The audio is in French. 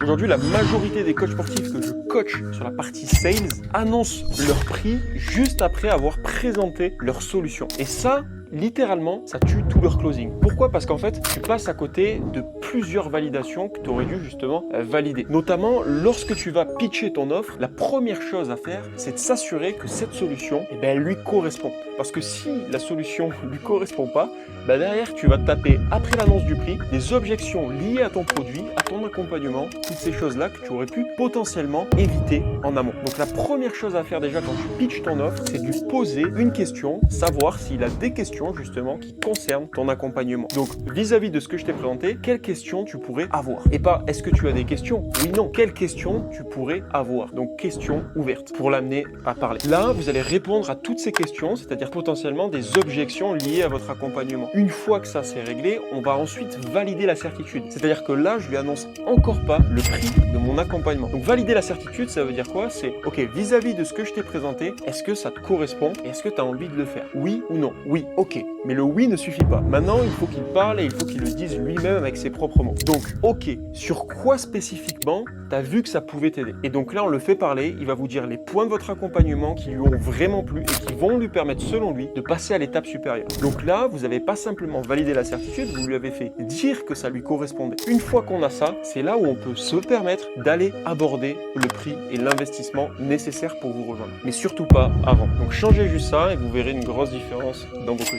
Aujourd'hui, la majorité des coachs sportifs que je coach sur la partie sales annoncent leur prix juste après avoir présenté leur solution. Et ça, littéralement, ça tue tout leur closing. Pourquoi? Parce qu'en fait, tu passes à côté de plusieurs validations que tu aurais dû justement valider. Notamment, lorsque tu vas pitcher ton offre, la première chose à faire, c'est de s'assurer que cette solution, elle lui correspond. Parce que si la solution ne lui correspond pas, derrière, tu vas te taper, après l'annonce du prix, des objections liées à ton produit, à ton accompagnement, toutes ces choses-là que tu aurais pu potentiellement éviter en amont. Donc la première chose à faire déjà quand tu pitches ton offre, c'est de lui poser une question, savoir s'il a des questions justement qui concernent ton accompagnement. Donc vis-à-vis de ce que je t'ai présenté, quelles questions tu pourrais avoir? Et pas est-ce que tu as des questions? Oui, non. Quelles questions tu pourrais avoir? Donc questions ouvertes pour l'amener à parler. Là, vous allez répondre à toutes ces questions, c'est-à-dire potentiellement des objections liées à votre accompagnement. Une fois que ça c'est réglé, on va ensuite valider la certitude. C'est-à-dire que là, je lui annonce encore pas le prix de mon accompagnement. Donc valider la certitude, ça veut dire quoi? C'est ok, vis-à-vis de ce que je t'ai présenté, est-ce que ça te correspond et est-ce que tu as envie de le faire? Oui ou non? Oui, ok. Mais le oui ne suffit pas. Maintenant, il faut qu'il parle et il faut qu'il le dise lui-même avec ses propres mots. Donc, ok, sur quoi spécifiquement tu as vu que ça pouvait t'aider? Et donc là, on le fait parler, il va vous dire les points de votre accompagnement qui lui ont vraiment plu et qui vont lui permettre, selon lui, de passer à l'étape supérieure. Donc là, vous n'avez pas simplement validé la certitude, vous lui avez fait dire que ça lui correspondait. Une fois qu'on a ça, c'est là où on peut se permettre d'aller aborder le prix et l'investissement nécessaire pour vous rejoindre. Mais surtout pas avant. Donc changez juste ça et vous verrez une grosse différence dans vos closings.